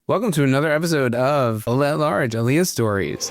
Welcome to another episode of Oleh At Large, Aliyah Stories.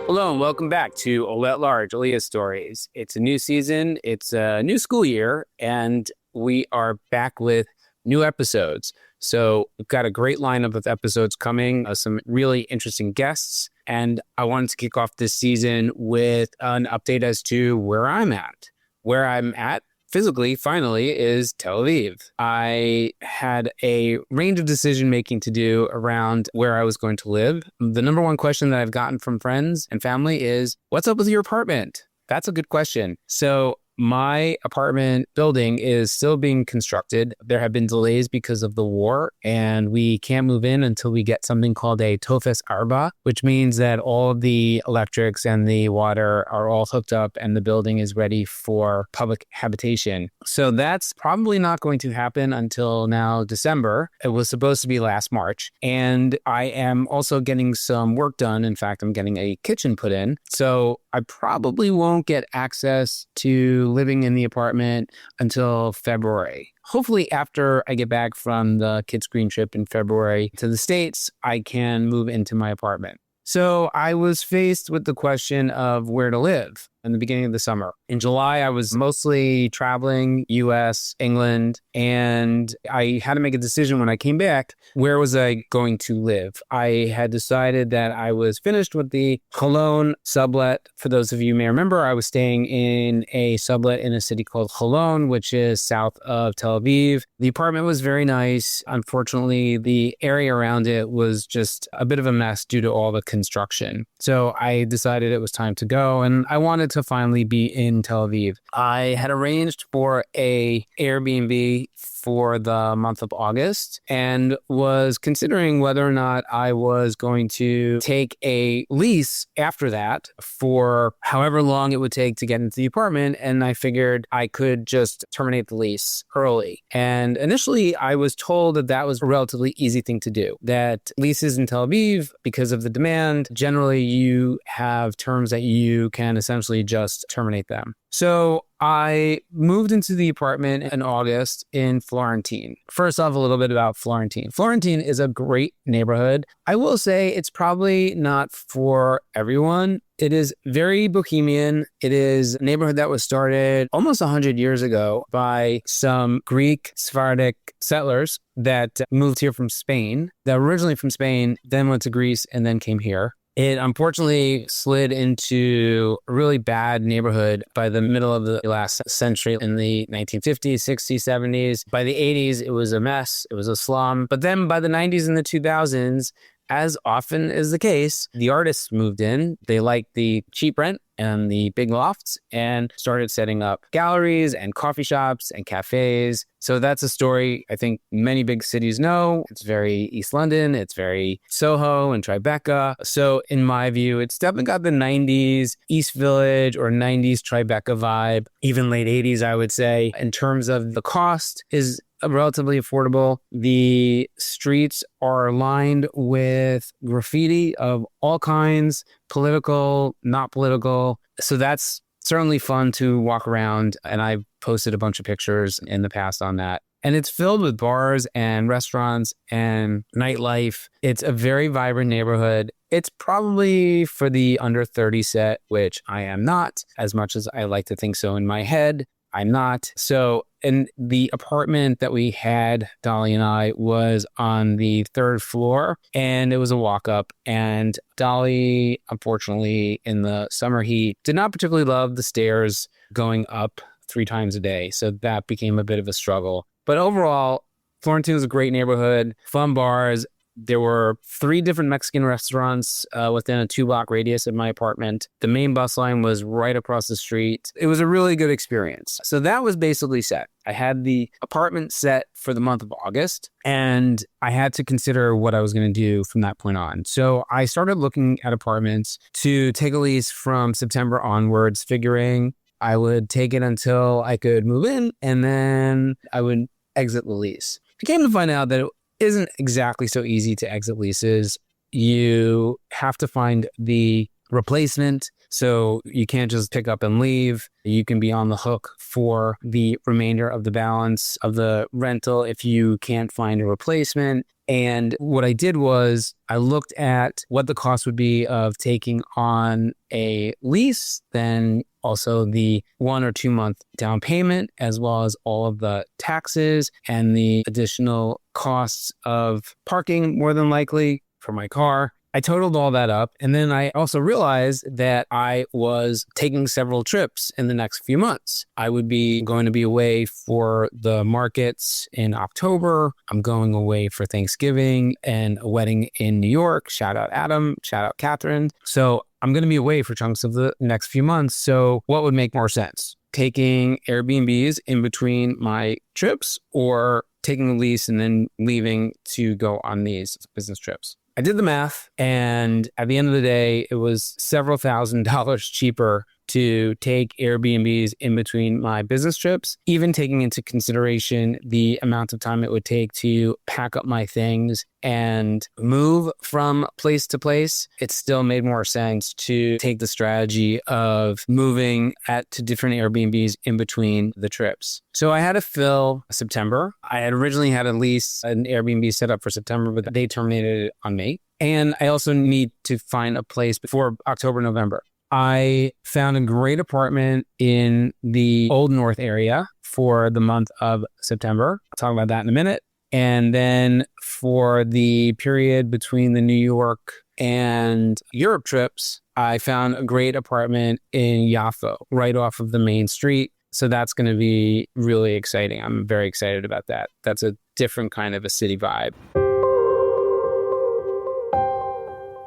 Hello and welcome back to Oleh At Large, Aliyah Stories. It's a new season, it's a new school year, and we are back with new episodes. So we've got a great lineup of episodes coming, some really interesting guests, and I wanted to kick off this season with an update as to where I'm at. Where I'm at physically, finally, is Tel Aviv. I had a range of decision-making to do around where I was going to live. The number one question that I've gotten from friends and family is, what's up with your apartment? That's a good question. So my apartment building is still being constructed. There have been delays because of the war, and we can't move in until we get something called a Tofes Arba, which means that all of the electrics and the water are all hooked up and the building is ready for public habitation. So that's probably not going to happen until now December. It was supposed to be last March. And I am also getting some work done. In fact, I'm getting a kitchen put in. So I probably won't get access to living in the apartment until February. Hopefully after I get back from the kids' green trip in February to the States, I can move into my apartment. So I was faced with the question of where to live in the beginning of the summer. In July, I was mostly traveling, US, England, and I had to make a decision when I came back, where was I going to live? I had decided that I was finished with the Holon sublet. For those of you who may remember, I was staying in a sublet in a city called Holon, which is south of Tel Aviv. The apartment was very nice. Unfortunately, the area around it was just a bit of a mess due to all the construction. So I decided it was time to go, and I wanted to finally be in Tel Aviv. I had arranged for a Airbnb for the month of August and was considering whether or not I was going to take a lease after that for however long it would take to get into the apartment. And I figured I could just terminate the lease early. And initially I was told that that was a relatively easy thing to do, that leases in Tel Aviv, because of the demand, generally you have terms that you can essentially just terminate them. So I moved into the apartment in August in Florentin. First off, a little bit about Florentin. Florentin is a great neighborhood. I will say it's probably not for everyone. It is very bohemian. It is a neighborhood that was started almost 100 years ago by some Greek Sephardic settlers that moved here from Spain. They're originally from Spain, then went to Greece, and then came here. It unfortunately slid into a really bad neighborhood by the middle of the last century in the 1950s, 60s, 70s. By the 80s, it was a mess. It was a slum. But then by the 90s and the 2000s, as often is the case, the artists moved in. They liked the cheap rent and the big lofts and started setting up galleries and coffee shops and cafes. So that's a story I think many big cities know. It's very East London. It's very Soho and Tribeca. So in my view, it's definitely got the 90s East Village or 90s Tribeca vibe, even late 80s, I would say. In terms of the cost is relatively affordable. The streets are lined with graffiti of all kinds, political, not political. So that's certainly fun to walk around. And I've posted a bunch of pictures in the past on that. And it's filled with bars and restaurants and nightlife. It's a very vibrant neighborhood. It's probably for the under 30 set, which I am not, as much as I like to think so in my head. I'm not. So in the apartment that we had, Dolly and I, was on the third floor, and it was a walk up. And Dolly, unfortunately, in the summer heat, did not particularly love the stairs going up 3 times a day. So that became a bit of a struggle. But overall, Florentin was a great neighborhood, fun bars. There were 3 different Mexican restaurants within a 2-block radius of my apartment. The main bus line was right across the street. It was a really good experience. So that was basically set. I had the apartment set for the month of August, and I had to consider what I was going to do from that point on. So I started looking at apartments to take a lease from September onwards, figuring I would take it until I could move in, and then I would exit the lease. I came to find out that it isn't exactly so easy to exit leases. You have to find the replacement So you can't just pick up and leave. You can be on the hook for the remainder of the balance of the rental if you can't find a replacement. And what I did was I looked at what the cost would be of taking on a lease, then also the 1 or 2 month down payment, as well as all of the taxes and the additional costs of parking, more than likely, for my car. I totaled all that up. And then I also realized that I was taking several trips in the next few months. I would be going to be away for the markets in October. I'm going away for Thanksgiving and a wedding in New York. Shout out Adam, shout out Catherine. So I'm going to be away for chunks of the next few months. So what would make more sense? Taking Airbnbs in between my trips, or taking a lease and then leaving to go on these business trips? I did the math, and at the end of the day, it was several $1,000s cheaper to take Airbnbs in between my business trips, even taking into consideration the amount of time it would take to pack up my things and move from place to place. It still made more sense to take the strategy of moving to different Airbnbs in between the trips. So I had to fill September. I had originally had at least an Airbnb set up for September, but they terminated it on me. And I also need to find a place before October, November. I found a great apartment in the Old North area for the month of September. I'll talk about that in a minute. And then for the period between the New York and Europe trips, I found a great apartment in Yaffo, right off of the main street. So that's going to be really exciting. I'm very excited about that. That's a different kind of a city vibe.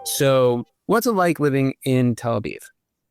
So what's it like living in Tel Aviv?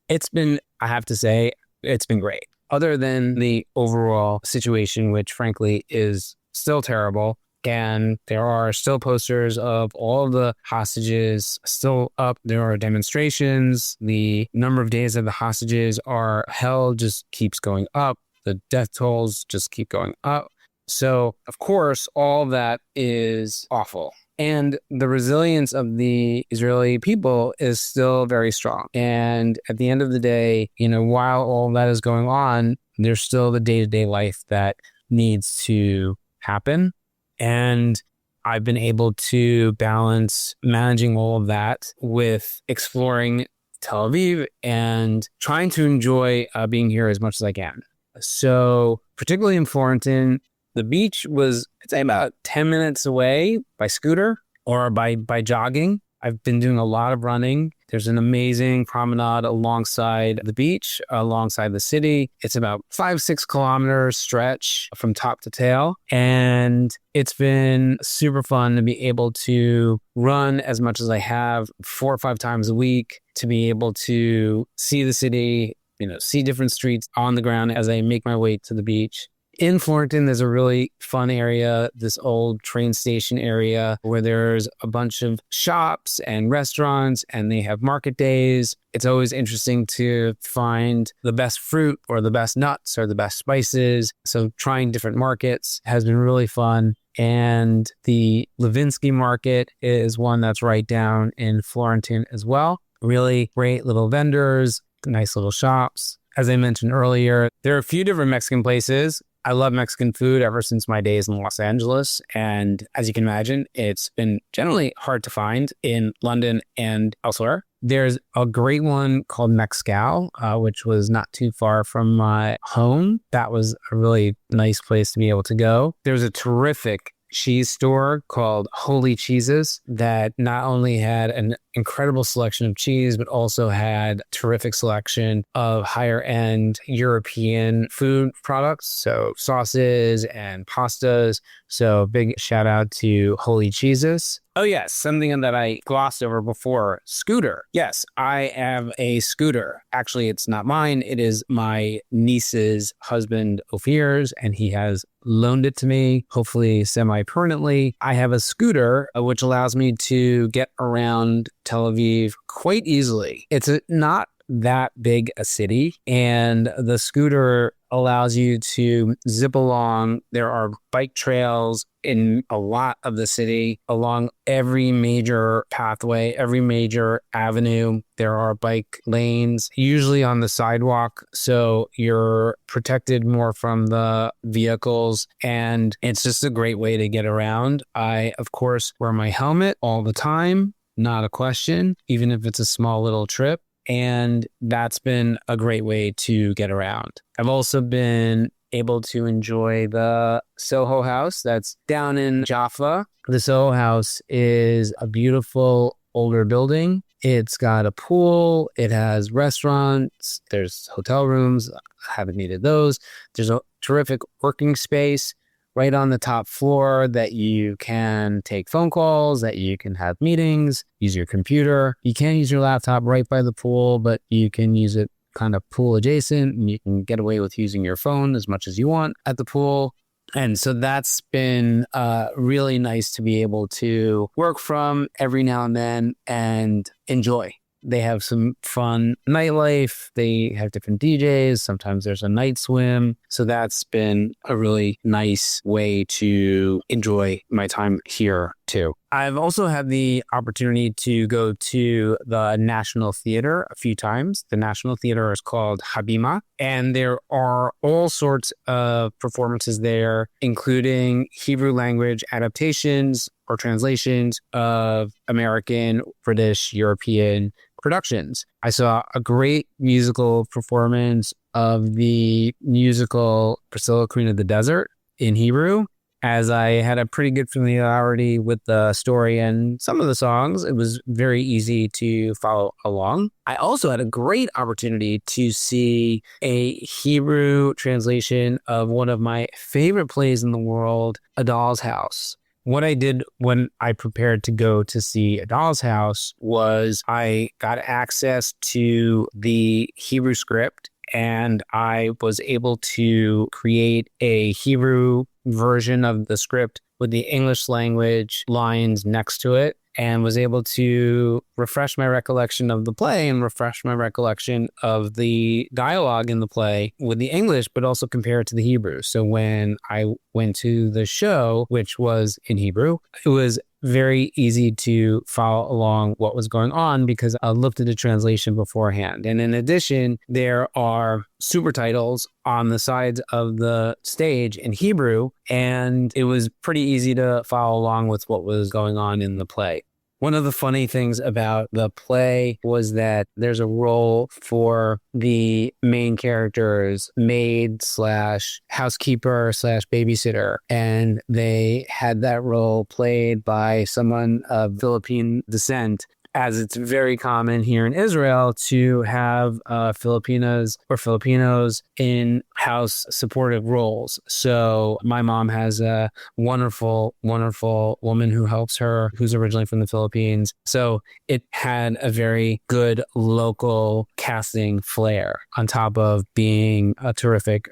I have to say, it's been great. Other than the overall situation, which frankly is still terrible. And there are still posters of all the hostages still up. There are demonstrations. The number of days that the hostages are held just keeps going up. The death tolls just keep going up. So, of course, all that is awful. And the resilience of the Israeli people is still very strong. And at the end of the day, while all that is going on, there's still the day-to-day life that needs to happen. And I've been able to balance managing all of that with exploring Tel Aviv and trying to enjoy being here as much as I can. So particularly in Florentin, the beach was, I'd say, about 10 minutes away by scooter or by jogging. I've been doing a lot of running. There's an amazing promenade alongside the beach, alongside the city. It's about 5-6 kilometers stretch from top to tail. And it's been super fun to be able to run as much as I have 4 or 5 times a week, to be able to see the city, see different streets on the ground as I make my way to the beach. In Florentin, there's a really fun area, this old train station area where there's a bunch of shops and restaurants, and they have market days. It's always interesting to find the best fruit or the best nuts or the best spices. So trying different markets has been really fun. And the Levinsky market is one that's right down in Florentin as well. Really great little vendors, nice little shops. As I mentioned earlier, there are a few different Mexican places. I love Mexican food ever since my days in Los Angeles. And as you can imagine, it's been generally hard to find in London and elsewhere. There's a great one called Mexcal, which was not too far from my home. That was a really nice place to be able to go. There's a terrific cheese store called Holy Cheeses that not only had an incredible selection of cheese, but also had terrific selection of higher end European food products. So sauces and pastas. So big shout out to Holy Cheeses. Oh yes, something that I glossed over before, scooter. Yes, I have a scooter. Actually, it's not mine. It is my niece's husband, Ophir's, and he has loaned it to me, hopefully semi-permanently. I have a scooter, which allows me to get around Tel Aviv quite easily. It's not that big a city, and the scooter allows you to zip along. There are bike trails in a lot of the city along every major pathway, every major avenue. There are bike lanes, usually on the sidewalk, so you're protected more from the vehicles, and it's just a great way to get around. I, of course, wear my helmet all the time, not a question, even if it's a small little trip. And that's been a great way to get around. I've also been able to enjoy the Soho House that's down in Jaffa. The Soho House is a beautiful older building. It's got a pool. It has restaurants. There's hotel rooms. I haven't needed those. There's a terrific working space right on the top floor that you can take phone calls, that you can have meetings, use your computer. You can't use your laptop right by the pool, but you can use it kind of pool adjacent, and you can get away with using your phone as much as you want at the pool. And so that's been really nice to be able to work from every now and then and enjoy. They have some fun nightlife. They have different DJs. Sometimes there's a night swim. So that's been a really nice way to enjoy my time here too. I've also had the opportunity to go to the National Theater a few times. The National Theater is called Habima, and there are all sorts of performances there, including Hebrew language adaptations or translations of American, British, European productions. I saw a great musical performance of the musical Priscilla, Queen of the Desert in Hebrew. As I had a pretty good familiarity with the story and some of the songs, it was very easy to follow along. I also had a great opportunity to see a Hebrew translation of one of my favorite plays in the world, A Doll's House. What I did when I prepared to go to see A Doll's House was I got access to the Hebrew script, and I was able to create a Hebrew version of the script with the English language lines next to it, and was able to refresh my recollection of the play and refresh my recollection of the dialogue in the play with the English, but also compare it to the Hebrew. So when I went to the show, which was in Hebrew, it was very easy to follow along what was going on because I looked at the translation beforehand. And in addition, there are super titles on the sides of the stage in Hebrew, and it was pretty easy to follow along with what was going on in the play. One of the funny things about the play was that there's a role for the main character's maid slash housekeeper slash babysitter. And they had that role played by someone of Philippine descent, as it's very common here in Israel to have Filipinas or Filipinos in house supportive roles. So my mom has a wonderful, wonderful woman who helps her, who's originally from the Philippines. So it had a very good local casting flair on top of being a terrific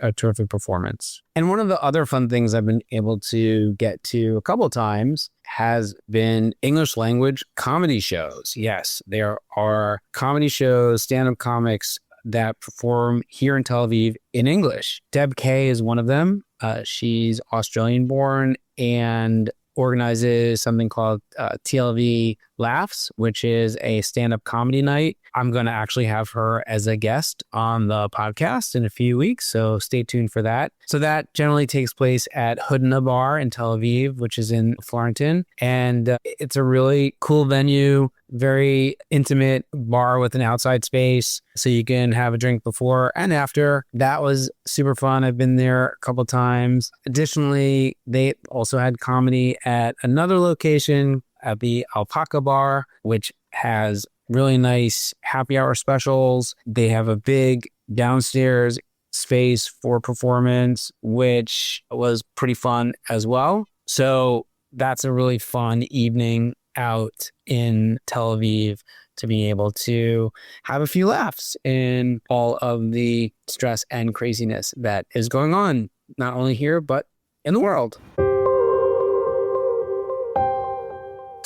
performance. And one of the other fun things I've been able to get to a couple of times has been English language comedy shows. Yes, there are comedy shows, stand-up comics that perform here in Tel Aviv in English. Deb Kaye is one of them. She's Australian born and organizes something called TLV Laughs, which is a stand-up comedy night. I'm going to actually have her as a guest on the podcast in a few weeks, so stay tuned for that. So that generally takes place at Honickman Bar in Tel Aviv, which is in Florentin, and it's a really cool venue, very intimate bar with an outside space, so you can have a drink before and after. That was super fun. I've been there a couple times. Additionally, they also had comedy at another location at the Alpaca Bar, which has really nice happy hour specials. They have a big downstairs space for performance, which was pretty fun as well. So that's a really fun evening out in Tel Aviv to be able to have a few laughs in all of the stress and craziness that is going on, not only here, but in the world.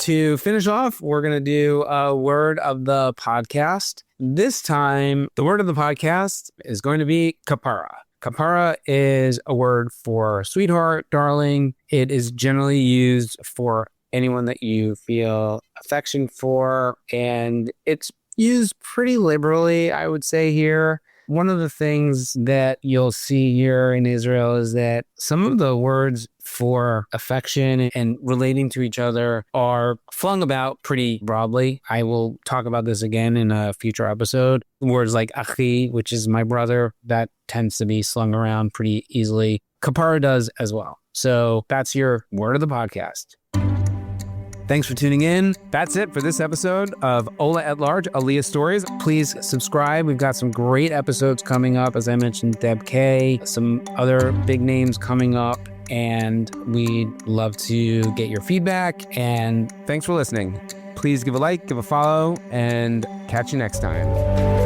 To finish off, we're going to do a word of the podcast. This time, the word of the podcast is going to be kapara. Kapara is a word for sweetheart, darling. It is generally used for anyone that you feel affection for, and it's used pretty liberally, I would say here. One of the things that you'll see here in Israel is that some of the words for affection and relating to each other are flung about pretty broadly. I will talk about this again in a future episode. Words like achi, which is my brother, that tends to be slung around pretty easily. Kapara does as well. So that's your word of the podcast. Thanks for tuning in. That's it for this episode of Oleh At Large, Aliyah Stories. Please subscribe. We've got some great episodes coming up. As I mentioned, Deb Kaye, some other big names coming up, and we'd love to get your feedback. And thanks for listening. Please give a like, give a follow, and catch you next time.